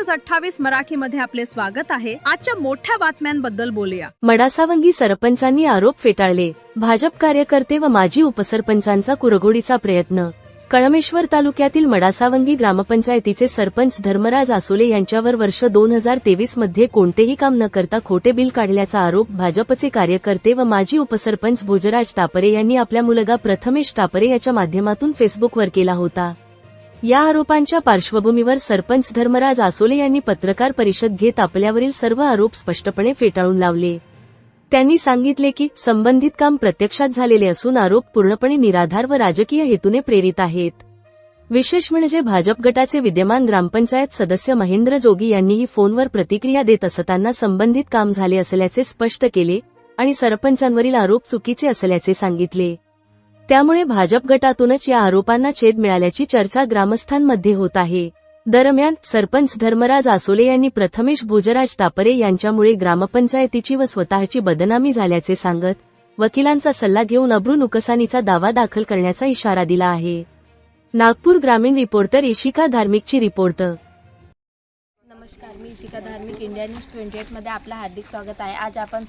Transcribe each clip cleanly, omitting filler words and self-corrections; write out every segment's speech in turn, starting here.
News 28 मराठीमध्ये आपले स्वागत आहे। आजच्या मोठ्या बातम्यांबद्दल बोलूया। मडासावंगी सरपंचांनी आरोप फेटाळले। भाजप कार्यकर्ते व माजी उपसरपंचांचा कुरघोडीचा प्रयत्न। कळमेश्वर तालुक्यातील मडासावंगी ग्रामपंचायतीचे सरपंच धर्मराज आसोले यांच्यावर वर्ष 2023 मध्ये कोणतेही काम न करता खोटे बिल काढल्याचा आरोप भाजपचे कार्यकर्ते व माजी उपसरपंच भोजराज तापरे यांनी आपल्या मुलगा प्रथमेश तापरे याच्या माध्यमातून फेसबुकवर केला होता। या आरोपांच्या पार्श्वभूमीवर सरपंच धर्मराज आसोले यांनी पत्रकार परिषद घेत आपल्यावरील सर्व आरोप स्पष्टपणे फेटाळून लावले। त्यांनी सांगितले की संबंधित काम प्रत्यक्षात झालेले असून आरोप पूर्णपणे निराधार व राजकीय हेतूने प्रेरित आहेत। विशेष म्हणजे भाजप गटाचे विद्यमान ग्रामपंचायत सदस्य महेंद्र जोगी यांनीही फोनवर प्रतिक्रिया देत असताना संबंधित काम झाले असल्याचे स्पष्ट केले आणि सरपंचांवरील आरोप चुकीचे असल्याचे सांगितले। त्यामुळे भाजप गटातूनच या आरोपांना छेद मिळाल्याची चर्चा ग्रामस्थांमध्ये होत आहे। दरम्यान सरपंच धर्मराज आसोले यांनी प्रथमेश भोजराज तापरे यांच्यामुळे ग्रामपंचायतीची व स्वतःची बदनामी झाल्याचे सांगत वकिलांचा सल्ला घेऊन अब्रू नुकसानीचा दावा दाखल करण्याचा इशारा दिला आहे। नागपूर ग्रामीण रिपोर्टर इशिका धार्मिकची रिपोर्ट। नमस्कार, मी इशिका धार्मिक, इंडिया न्यूज 28 मध्ये आपलं हार्दिक स्वागत आहे। आज आपण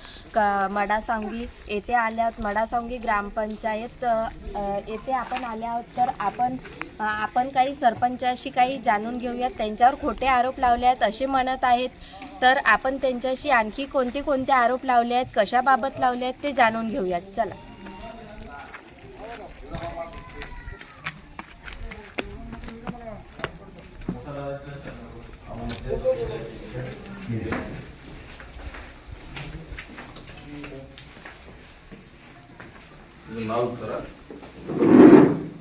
मडासावंगी येथे आले आहोत। मडासावंगी ग्रामपंचायत येथे आपण आले आहोत। तर आपण काही सरपंचाशी काही जाणून घेऊयात। त्यांच्यावर खोटे आरोप लावले आहेत असे म्हणत आहेत। तर आपण त्यांच्याशी आणखी कोणते आरोप लावले आहेत, कशाबाबत लावले आहेत ते जाणून घेऊयात। चला।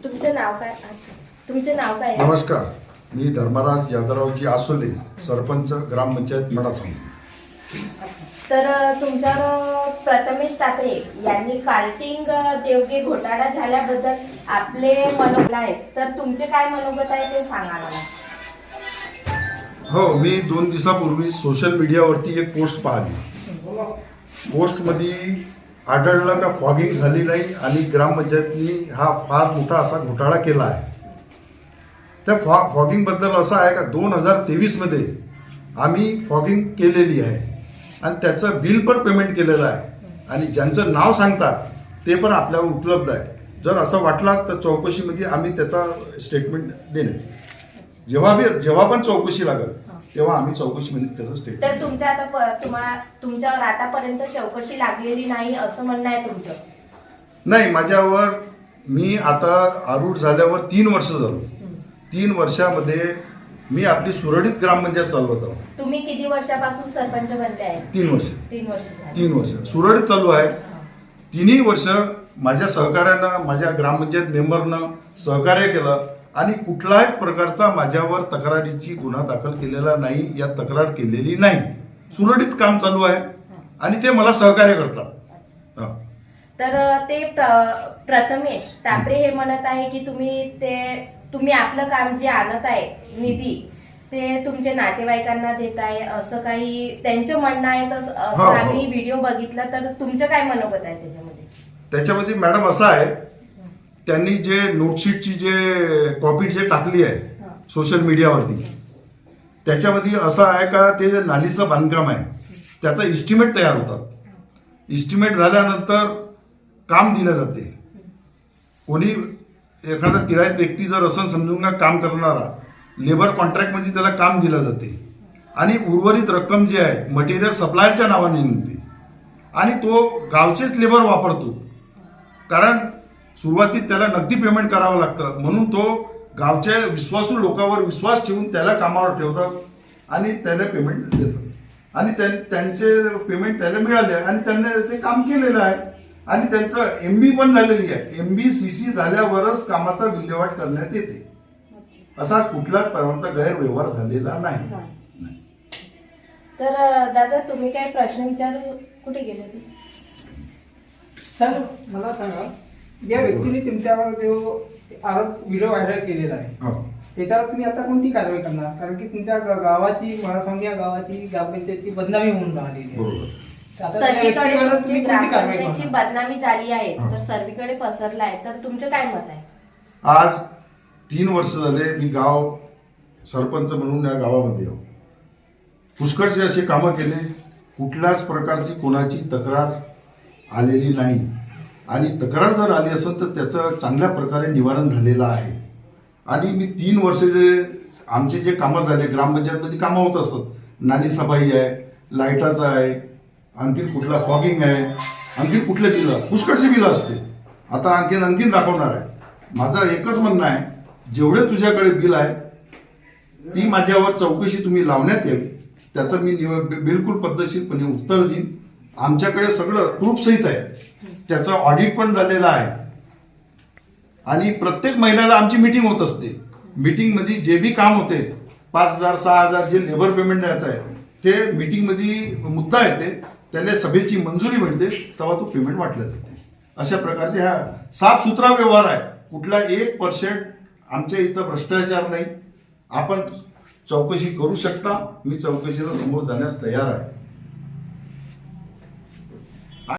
तुमचे नाव काय? नमस्कार, मी धर्मराज यादवरावजी आसोले, सरपंच ग्रामपंचायत मडासावंगी। तर तुमच्यावर प्रथमेश तापरे यांनी कार्टिंग देवगे घोटाळा झाल्याबद्दल आपले मनोगत आहे। तर तुमचे काय मनोगत आहे ते सांगा मला। हो, मी 2 दिवसापूर्वी सोशल मीडियावरती एक पोस्ट पाहिली। पोस्टमध्ये आढळलं का फॉगिंग झाली नाही आणि ग्रामपंचायतनी हा फार मोठा असा घोटाळा केला आहे। त्या फॉगिंगबद्दल असं आहे का 2023 मध्ये आम्ही फॉगिंग केलेली आहे आणि त्याचं बिल पण पेमेंट केलेलं आहे आणि ज्यांचं नाव सांगतात ते पण आपल्यावर उपलब्ध आहे। जर असं वाटलं तर चौकशीमध्ये आम्ही त्याचा स्टेटमेंट देण्यात जेव्हा पण चौकशी लागेल तेव्हा आम्ही चौकशीमध्ये त्याचं स्टेटमेंट। तर तुमच्यावर आतापर्यंत चौकशी लागलेली नाही असं म्हणणं आहे तुमचं? नाही, माझ्यावर मी आता आरूढ झाल्यावर 3 वर्ष झालो। 3 वर्षामध्ये मी आपली सुरळीत ग्रामपंचायत चालवत आहोत। तुम्ही किती वर्षापासून सरपंच बनले आहे? 3 वर्ष। 3 वर्ष सुरळीत चालू आहे। 3 वर्ष माझ्या सहकार्यानं, माझ्या ग्रामपंचायत मेंबरनं सहकार्य केलं आणि कुठल्याही प्रकारचा माझ्यावर तक्रारीची गुन्हा दाखल केलेला नाही, या तक्रार केलेली नाही। सुरळीत काम चालू आहे आणि ते मला सहकार्य करतात। तर ते प्रथमेश तापरे हे म्हणत आहे की तुम्ही आपलं काम जे आणत आहे निधी ते तुमच्या नातेवाईकांना देत आहे असं काही त्यांचं म्हणणं आहे। तर असं आम्ही व्हिडिओ बघितला। तर तुमचं काय मनोगत आहे त्याच्यामध्ये? मॅडम असं आहे, त्यांनी जे नोटशीटची जे कॉपी जे टाकली आहे सोशल मीडियावरती, त्याच्यामध्ये असं आहे का ते नालीचं बांधकाम आहे त्याचा इस्टिमेट तयार होतात। इस्टिमेट झाल्यानंतर काम दिलं जाते। कोणी एखादा तिरायत व्यक्ती जर असं समजून का काम करणारा लेबर कॉन्ट्रॅक्टमध्ये त्याला काम दिलं जाते आणि उर्वरित रक्कम जी आहे मटेरियल सप्लायरच्या नावाने निघते आणि तो गावचेच लेबर वापरतो। कारण सुरुवातीत त्याला नगदी पेमेंट करावं लागतं, म्हणून तो गावच्या विश्वासू लोकांवर विश्वास ठेवून त्याला कामावर ठेवतात आणि त्याला पेमेंट देतात आणि त्यांचे पेमेंट त्याला मिळाले आणि त्यांनी ते काम केलेलं आहे आणि त्यांचं MB पण झालेली आहे। MB-CC झाल्यावरच कामाचा विल्हेवाट करण्यात येते। असा कुठलाच प्रकारचा गैरव्यवहार झालेला नाही। तर दादा, तुम्ही काय प्रश्न विचारू कुठे गेले ते? सर, मला सांगा, ज्या व्यक्तीने तुमच्यावर जो आरोप व्हिडिओ व्हायरल केलेला आहे त्याच्यावर तुम्ही आता कोणती कारवाई करणार? कारण की तुमच्या गावाची, मडासावंगी या गावाची ग्रामपंचायतीची बदनामी होऊन राहिलेली आहे। सर्वीकडे तुमची ग्रामपंचायतची बदनामी झाली आहे, तर सर्वीकडे पसरला आहे। तर तुमचं काय मत आहे? आज 3 वर्ष झाले मी गाव सरपंच म्हणून या गावामध्ये आहो पुष्कळसे असे कामं केले, कुठल्याच प्रकारची कोणाची तक्रार आलेली नाही. आणि तक्रार जर आली असेल तर त्याचं चांगल्या प्रकारे निवारण झालेलं आहे. आणि मी 3 वर्ष जे आमचे जे कामं झाले, ग्रामपंचायतमध्ये कामं होत असतात, नाली सफाई आहे, लाईटाचं आहे, आणखीन कुठला फॉगिंग आहे, आणखीन कुठले बिलं, पुष्कळशी बिलं असते. आता आणखीन दाखवणार आहे. माझं एकच म्हणणं आहे, जेवढे तुझ्याकडे बिल आहे ती माझ्यावर चौकशी तुम्ही लावण्यात यावी. त्याचं मी बिलकुल पद्धतशीरपणे उत्तर देईन. आमच्याकडे सगळं प्रूफ सहित आहे, त्याचं ऑडिट पण झालेलं आहे. आणि प्रत्येक महिन्याला आमची मीटिंग होत असते. मीटिंगमध्ये जे बी काम होते, 5,000 6,000 जे लेबर पेमेंट द्यायचं आहे, ते मीटिंगमध्ये मुद्दा येते, त्याला सभेची मंजुरी मिळते, तेव्हा तो पेमेंट वाटला जाते. अशा प्रकारचे हा साफसुथरा व्यवहार आहे. कुठला 1% आमच्या इथं भ्रष्टाचार नाही. आपण चौकशी करू शकता. मी चौकशीला समोर जाण्यास तयार आहे.